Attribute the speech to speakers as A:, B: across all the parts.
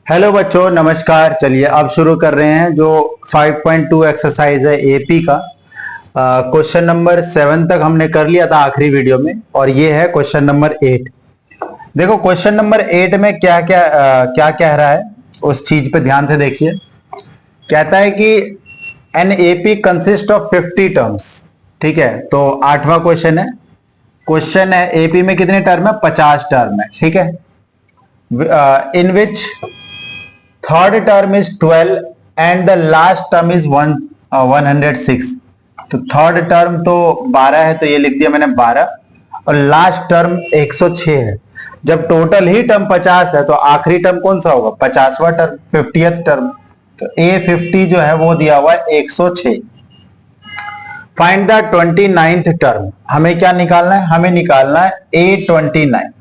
A: Hello बच्चों, नमस्कार। चलिए अब शुरू कर रहे हैं जो 5.2 एक्सरसाइज है एपी का। क्वेश्चन नंबर 7 तक हमने कर लिया था आखिरी वीडियो में, और ये है क्वेश्चन नंबर 8। देखो क्वेश्चन नंबर 8 में क्या क्या क्या कह रहा है, उस चीज पे ध्यान से देखिए। कहता है कि an AP consist of 50 terms. ठीक है, तो 8वां क्वेश्चन है। क्वेश्चन है एपी में कितने टर्म है? 50 टर्म है। ठीक है, in which third term is 12 and the last term is 106। तो थर्ड टर्म तो 12 है, तो ये लिख दिया मैंने 12, और लास्ट टर्म 106 है। जब टोटल ही टर्म 50 है तो आखिरी टर्म कौन सा होगा? 50वां टर्म, 50th टर्म। तो A50 जो है वो दिया हुआ है 106। Find the 29th term. हमें क्या निकालना है? हमें निकालना है A29।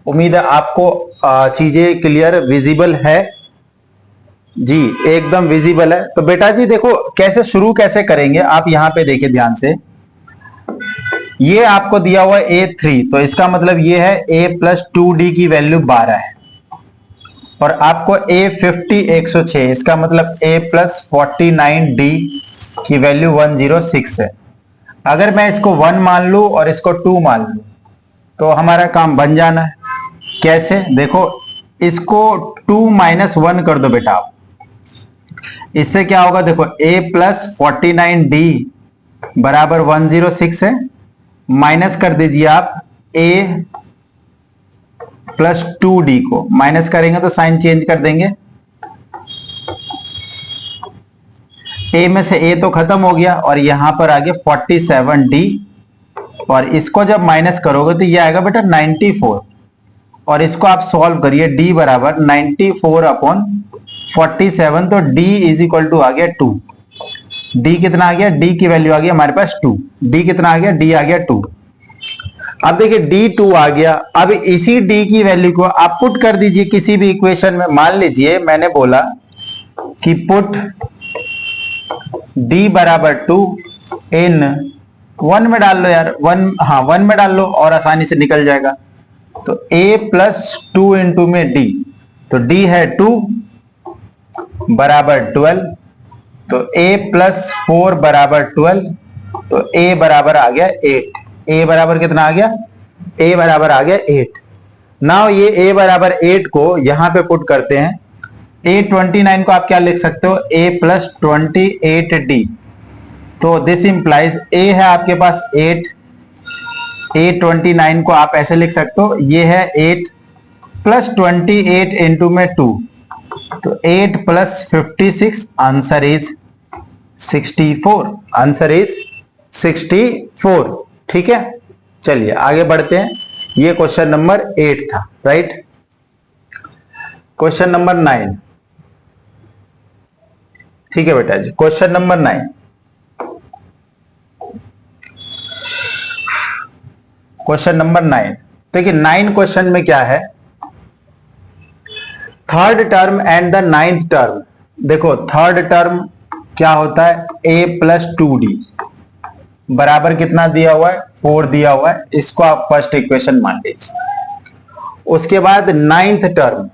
A: उम्मीद है आपको चीजें क्लियर विजिबल है जी, एकदम विजिबल है। तो बेटा जी देखो कैसे शुरू कैसे करेंगे, आप यहां पे देखिए ध्यान से। ये आपको दिया हुआ है A3, तो इसका मतलब ये है A प्लस 2D की वैल्यू 12 है, और आपको A50 106, इसका मतलब A प्लस 49D की वैल्यू 106 है। अगर मैं इसको 1 मान लू और इसको 2 मान लू तो हमारा काम बन जाना है। कैसे? देखो इसको 2 माइनस 1 कर दो बेटा आप। इससे क्या होगा? देखो A प्लस 49D बराबर 106 है। माइनस कर दीजिए आप A प्लस 2D को। माइनस करेंगे तो साइन चेंज कर देंगे। A में से A तो खत्म हो गया, और यहां पर आ गया 47D, और इसको जब माइनस करोगे तो ये आएगा बेटा 94, और इसको आप सॉल्व करिए। D बराबर 94 अपॉन 47, तो D इज इक्वल टू आ गया 2। D कितना आ गया? D की वैल्यू आ गया हमारे पास 2। D कितना आ गया? D आ गया 2। अब देखिए D2 आ गया। अब इसी D की वैल्यू को आप पुट कर दीजिए किसी भी इक्वेशन में। मान लीजिए मैंने बोला कि पुट D बराबर 2 इन 1 में डाल लो यार, 1, हाँ 1 में डाल लो और आसानी से निकल जाएगा। तो A प्लस 2 इंटू में D, तो D है 2 बराबर 12, तो A प्लस 4 बराबर 12, तो A बराबर आ गया 8। A बराबर कितना आ गया? A बराबर आ गया 8। नाउ ये A बराबर 8 को यहां पे पुट करते हैं। A29 को आप क्या लिख सकते हो? A plus 28D। तो दिस इंप्लाइज A है आपके पास 8, A29 को आप ऐसे लिख सकते हो, ये है 8 प्लस 28 इंटू में 2, तो 8 plus 56, answer is 64। Answer is 64। ठीक है, चलिए आगे बढ़ते हैं। ये क्वेश्चन नंबर 8 था, राइट। Question number 9। ठीक है बेटा जी, क्वेश्चन नंबर 9। क्वेश्चन नंबर 9 देखिए, 9 क्वेश्चन में क्या है? Third term and the 9th term. देखो थर्ड टर्म क्या होता है? A प्लस 2D बराबर कितना दिया हुआ है? 4 दिया हुआ है। इसको आप फर्स्ट इक्वेशन मान लीजिए। उसके बाद 9th टर्म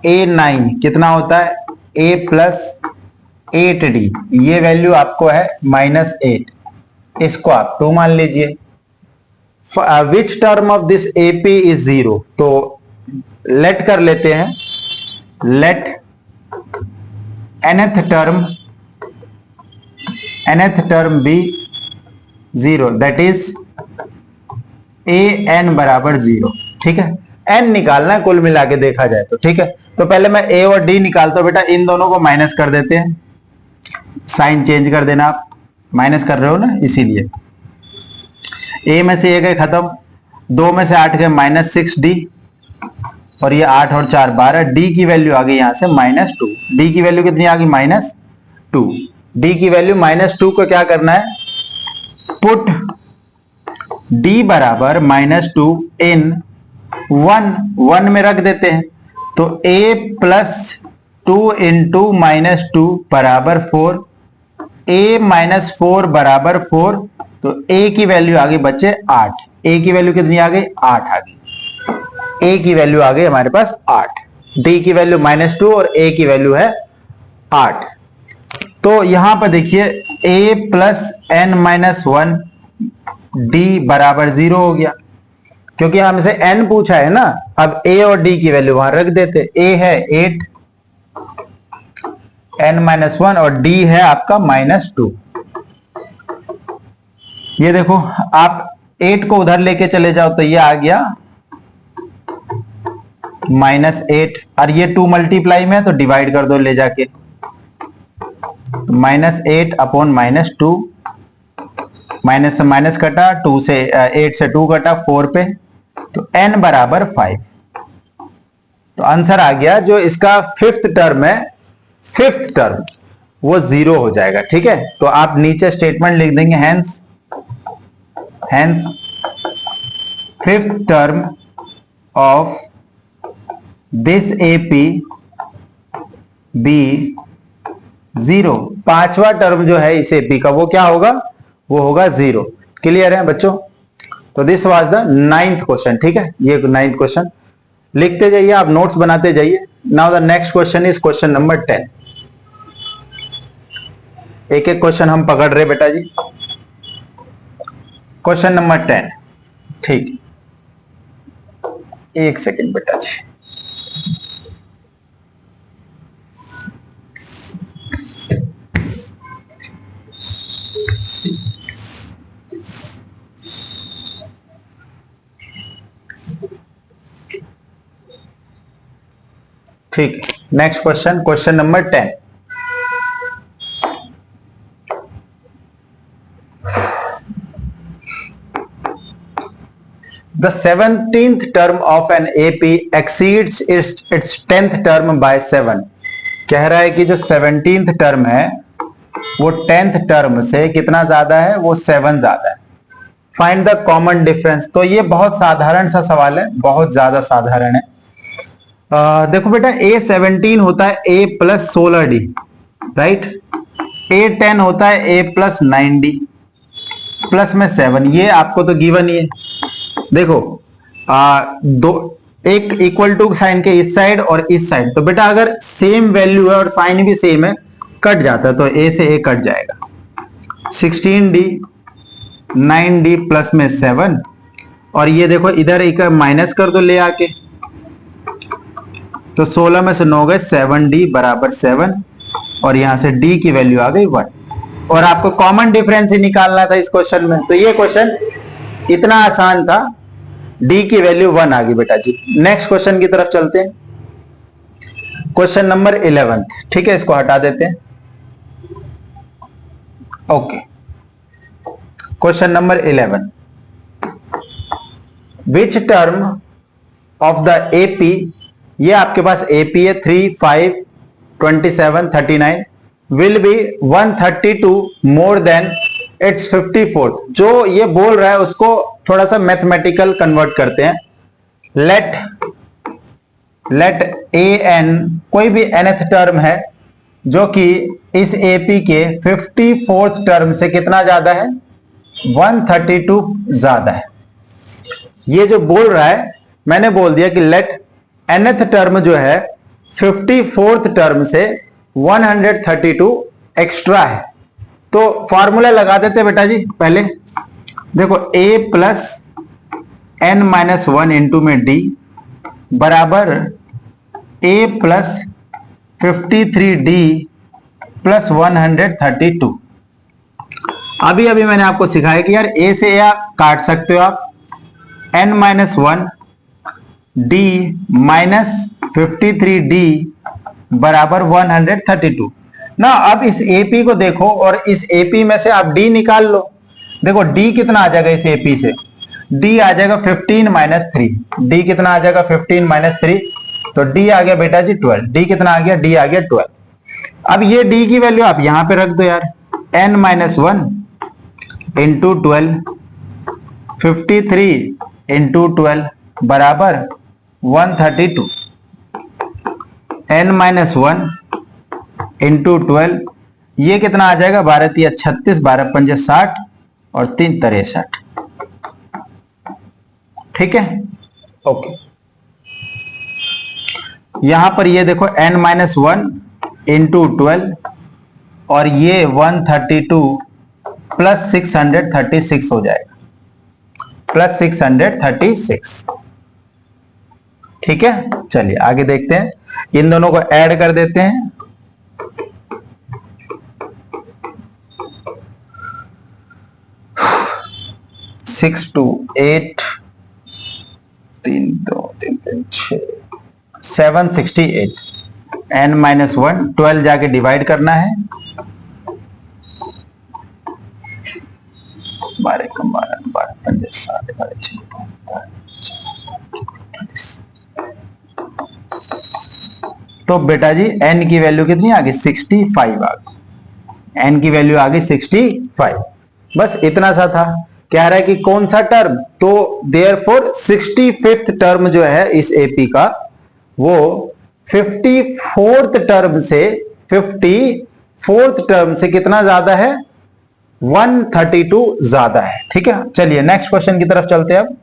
A: A9 कितना होता है? A प्लस 8D, ये वैल्यू आपको है -8, इसको आप 2 मान लीजिए। Which term of this AP is 0, तो लेट कर लेते हैं। Let nth term be 0, that is an बराबर 0। ठीक है, n निकालना है कुल मिला के देखा जाए तो। ठीक है, तो पहले मैं a और d निकालता हूं बेटा। इन दोनों को माइनस कर देते हैं, साइन चेंज कर देना। आप माइनस कर रहे हो ना, इसीलिए। a में से 1 गए खत्म, 2 में से 8 गए -6D, और ये 8 और 4 12। D की वैल्यू आ गई यहां से -2। D की वैल्यू कितनी आ गई? -2। D की वैल्यू -2 को क्या करना है? पुट D बराबर -2 इन 1 में रख देते हैं। तो A प्लस 2 इंटू -2 बराबर 4, A -4 बराबर 4, तो A की वैल्यू आ गई बच्चे 8। A की वैल्यू कितनी आ गई? 8 आ गई। A की वैल्यू आ गई हमारे पास 8। डी की वैल्यू -2 और ए की वैल्यू है 8। तो यहां पर देखिए a प्लस n-1 डी बराबर 0 हो गया, क्योंकि हमसे n पूछा है ना। अब a और d की वैल्यू वहां रख देते। a है 8 n-1 और d है आपका -2। ये देखो आप 8 को उधर लेके चले जाओ तो ये आ गया -8, और ये 2 मल्टीप्लाई में है तो डिवाइड कर दो ले जाके। -8 अपॉन -2, माइनस से माइनस कटा, 2 से 8 से 2 कटा, 4 पे, तो n बराबर 5। तो आंसर आ गया जो इसका फिफ्थ टर्म है, फिफ्थ टर्म वो 0 हो जाएगा। ठीक है, तो आप नीचे स्टेटमेंट लिख देंगे hence fifth term of this AP be 0। पांचवा टर्म जो है इस AP का वो क्या होगा, वो होगा 0। क्लियर है बच्चों? तो this was the 9th question. ठीक है, ये 9th क्वेश्चन लिखते जाइए, आप नोट्स बनाते जाइए। Now the next question is question number 10। एक एक क्वेश्चन हम पकड़ रहे बेटा जी। क्वेश्चन नंबर 10, ठीक, एक सेकेंड बेटा जी। ठीक, next question, question number 10। The 17th term of an AP exceeds its 10th term by 7। कह रहा है कि जो 17th टर्म है वो 10th टर्म से कितना ज्यादा है, वो 7 ज्यादा है। Find the common difference. तो ये बहुत साधारण सा सवाल है, बहुत ज्यादा साधारण है। देखो बेटा, A17 होता है A plus 16D, right. A10 होता है A प्लस 9D प्लस में 7। ये आपको तो गिवन ही है। देखो दो एक इक्वल टू साइन के इस साइड और इस साइड, तो बेटा अगर सेम वैल्यू है और साइन भी सेम है, कट जाता है, तो A से A कट जाएगा। 16D 9D प्लस में 7, और ये देखो इधर एक माइनस कर दो ले आके, तो 16 में से 9 गए, 7D बराबर 7, और यहां से D की वैल्यू आ गई 1। और आपको कॉमन डिफरेंस ही निकालना था इस क्वेश्चन में, तो ये क्वेश्चन इतना आसान था। D की वैल्यू 1 आ गई बेटा जी। नेक्स्ट क्वेश्चन की तरफ चलते हैं, क्वेश्चन नंबर 11। ठीक है, इसको हटा देते हैं। Okay, question number 11। Which term of the AP, ये आपके पास AP है 3, 5, 27, 39, will be 132 more than it's 54th। जो ये बोल रहा है उसको थोड़ा सा मैथमेटिकल कन्वर्ट करते हैं। लेट AN कोई भी nth टर्म है जो कि इस AP के 54th टर्म से कितना ज्यादा है, 132 ज्यादा है। ये जो बोल रहा है, मैंने बोल दिया कि लेट nth टर्म जो है 54th टर्म से 132 एक्स्ट्रा है। तो फॉर्मूला लगा देते बेटा जी। पहले देखो A प्लस n-1 इंटू में D बराबर A प्लस 53D प्लस 132। अभी अभी मैंने आपको सिखाया कि यार A से A काट सकते हो आप, n-1 D माइनस 53D बराबर 132 ना। अब इस AP को देखो और इस AP में से आप D निकाल लो। देखो D कितना आ जाएगा इस AP से, D आ जाएगा 15 माइनस 3। D कितना आ जाएगा 15 माइनस 3, तो D आ गया बेटा जी 12। D कितना आ गया, D आ गया 12। अब ये D की वैल्यू आप यहां पे रख दो यार, n-1 इंटू 12, 53 इंटू 12 बराबर 132। n-1 इंटू 12, ये कितना आ जाएगा, 12 3 36, 12 5 60 और 3 63। ठीक है, ओके। यहां पर ये देखो n-1 इंटू 12 और ये 132 प्लस 636 हो जाएगा, प्लस 636। ठीक है, चलिए आगे देखते हैं, इन दोनों को ऐड कर देते हैं। सिक्स टू 8, 3 2 3 3 6 768, n-1 12 जाके डिवाइड करना है, 12 कम 12 12 5 7 12 6 तो बेटा जी n की वैल्यू कितनी आ गई? 65 आ गई, n की वैल्यू आ गई 65। बस इतना सा था। कह रहा है कि कौन सा टर्म, तो देयरफॉर 65th टर्म जो है इस एपी का, वो 54th टर्म से, 54th टर्म से कितना ज्यादा है? 132 ज्यादा है। ठीक है, चलिए नेक्स्ट क्वेश्चन की तरफ चलते हैं। अब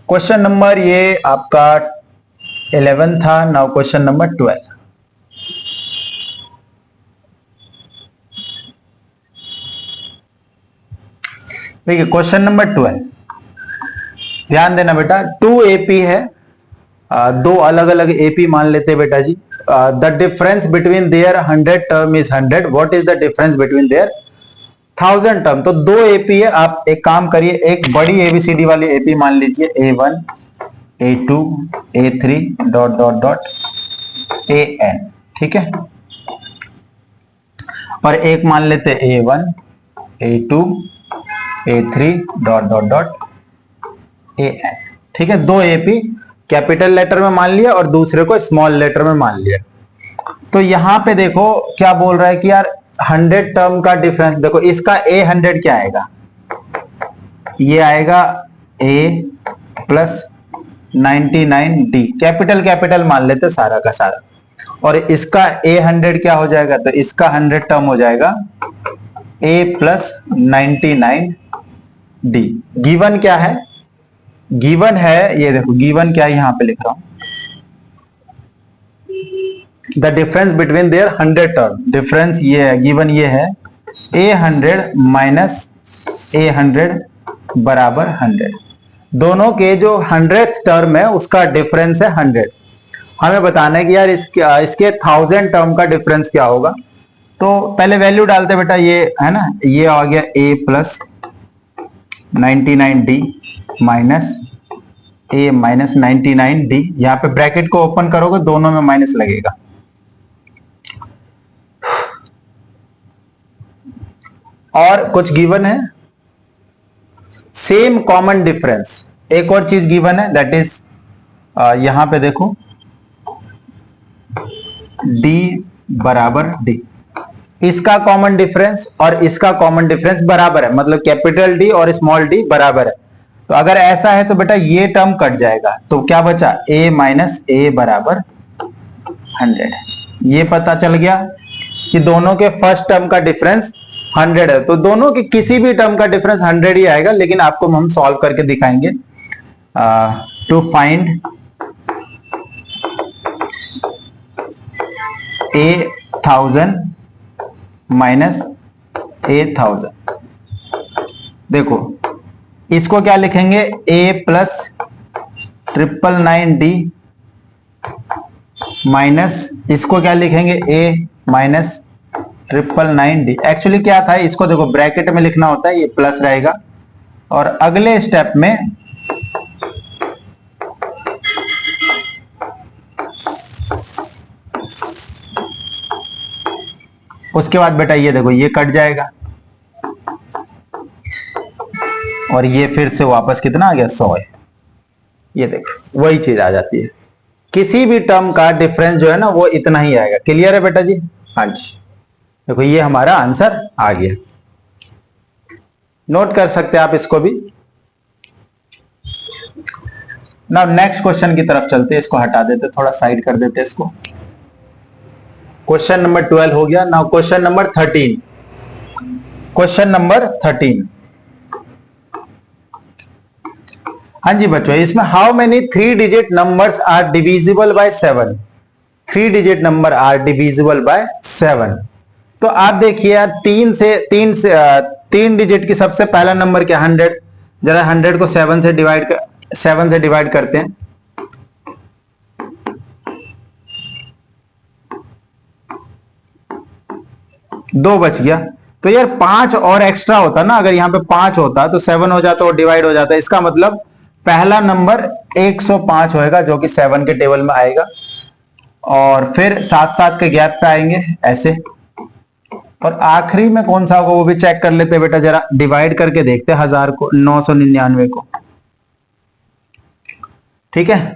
A: क्वेश्चन नंबर ये आपका 11 था, नाउ क्वेश्चन नंबर 12। देखिए क्वेश्चन नंबर 12, ध्यान देना बेटा, 2 एपी है, दो अलग अलग एपी मान लेते हैं बेटा जी। The difference between their 100 term is 100, what is the difference between their 1000 term? तो 2 एपी है, आप एक काम करिए, एक बड़ी एबीसीडी वाली एपी मान लीजिए, A1 A2 A3 dot dot dot AN। ठीक है, और एक मान लेते A1 A2 A3 dot dot dot AN। ठीक है, 2 एपी कैपिटल लेटर में मान लिया और दूसरे को स्मॉल लेटर में मान लिया। तो यहां पे देखो क्या बोल रहा है कि यार 100 टर्म का डिफरेंस, देखो इसका A100 क्या आएगा? ये आएगा A plus 99D, capital capital मान लेते सारा का सारा, और इसका A100 क्या हो जाएगा? तो इसका 100 टर्म हो जाएगा A प्लस 99D। गिवन क्या है? गिवन है, ये देखो गिवन क्या है, यहां पे लिख रहा हूं, the difference between their 100 term, difference ये है, गिवन ये है A100 माइनस A100 बराबर 100। दोनों के जो 100th टर्म है उसका डिफरेंस है 100। हमें बताना है कि यार इसके 1000 टर्म का डिफरेंस क्या होगा। तो पहले वैल्यू डालते बेटा, ये है ना, ये आ गया A plus 99D minus A minus 99D। यहां पे ब्रैकेट को ओपन करोगे, दोनों में माइनस लगेगा। और कुछ गिवन है, सेम कॉमन डिफरेंस, एक और चीज गिवन है, दैट इज यहां पे देखो D बराबर D, इसका कॉमन डिफरेंस और इसका कॉमन डिफरेंस बराबर है, मतलब कैपिटल D और स्मॉल d बराबर है। तो अगर ऐसा है तो बेटा ये टर्म कट जाएगा, तो क्या बचा? A माइनस A बराबर 100। ये पता चल गया कि दोनों के फर्स्ट टर्म का डिफरेंस 100 है, तो दोनों के किसी भी टर्म का डिफरेंस 100 ही आएगा, लेकिन आपको हम सॉल्व करके दिखाएंगे। To find A1000 minus A1000, देखो इसको क्या लिखेंगे? A प्लस 999D माइनस इसको क्या लिखेंगे? A minus 999D। एक्चुअली क्या था, इसको देखो ब्रैकेट में लिखना होता है, ये प्लस रहेगा, और अगले स्टेप में उसके बाद बेटा ये देखो ये कट जाएगा, और ये फिर से वापस कितना आ गया? 100 है। ये देखो वही चीज आ जाती है, किसी भी टर्म का डिफरेंस जो है ना वो इतना ही आएगा। क्लियर है बेटा जी? हाँ जी, देखो ये हमारा आंसर आ गया, नोट कर सकते हैं आप इसको भी। ना नेक्स्ट क्वेश्चन की तरफ चलते हैं, इसको हटा देते, थोड़ा साइड कर देते इसको। क्वेश्चन नंबर 12 हो गया। Now question number 13, question number 13, हाँ जी बच्चों, इसमें how many 3 digit numbers are divisible by 7। 3 digit number are divisible by 7। तो आप देखिए यार, 3 डिजिट की सबसे पहला नंबर क्या, 100। जरा 100 को 7 से डिवाइड करते हैं। दो बच गया। तो यार 5 और एक्स्ट्रा होता ना, अगर यहां पे 5 होता तो 7 हो जाता और डिवाइड हो जाता। इसका मतलब पहला नंबर 105 होएगा, जो कि 7 के टेबल में आएगा। और फिर 7-7 के गैप पे आएंगे ऐसे। और आखिरी में कौन सा होगा वो भी चेक कर लेते बेटा, जरा डिवाइड करके देखते 1000 को 999 को। ठीक है,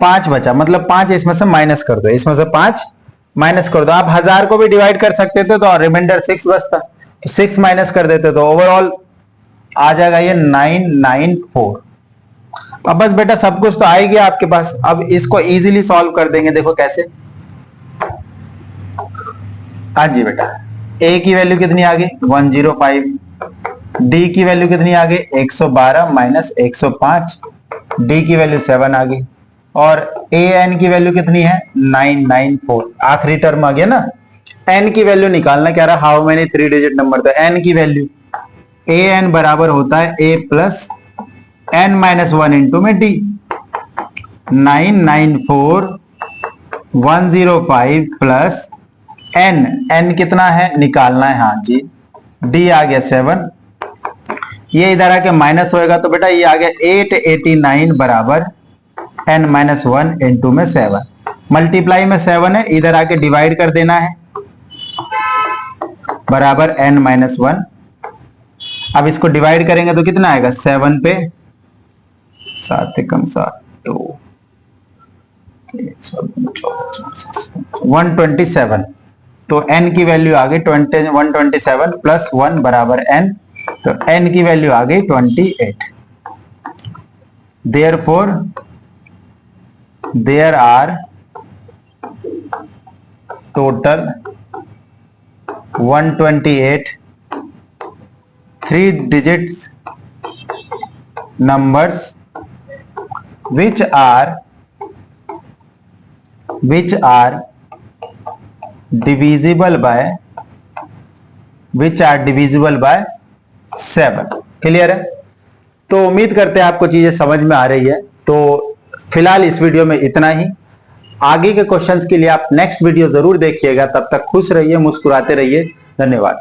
A: पांच बचा, मतलब 5 इसमें से माइनस कर दो, इसमें से 5 माइनस कर दो। आप 1000 को भी डिवाइड कर सकते थे तो रिमाइंडर 6 बचता, तो 6 माइनस कर देते तो ओवरऑल आ जाएगा ये 994। अब बस बेटा सब कुछ तो आ ही गया आपके पास। अब इसको इजीली सॉल्व कर देंगे, देखो कैसे। हाँ जी बेटा, a की वैल्यू कितनी आ गई 105, d की वैल्यू कितनी आ गई 112 माइनस 105, d की वैल्यू 7 आ गई, और an की वैल्यू कितनी है 994। आखिरी टर्म आ गया ना। n की वैल्यू निकालना क्या रहा, हाउ मेनी 3 डिजिट नंबर, तो n की वैल्यू an बराबर होता है a plus n minus 1 into में d। 994 105 प्लस n कितना है निकालना है, हाँ जी, d आ गया 7। ये इधर आके माइनस होएगा तो बेटा ये आ गया 889 बराबर n माइनस 1 इंटू में 7। मल्टीप्लाई में 7 है, इधर आके डिवाइड कर देना है, बराबर n माइनस 1। अब इसको डिवाइड करेंगे तो कितना आएगा, 7 पे 7 कम 7 तो 127। तो n की वैल्यू आ गई 127 प्लस 1 बराबर n, तो n की वैल्यू आ गई 28। Therefore there are total 128 3 digits numbers which are divisible by 7। Clear है? तो उम्मीद करते हैं आपको चीजें समझ में आ रही है। तो फिलहाल इस वीडियो में इतना ही। आगे के क्वेश्चंस के लिए आप नेक्स्ट वीडियो जरूर देखिएगा। तब तक खुश रहिए, मुस्कुराते रहिए। धन्यवाद।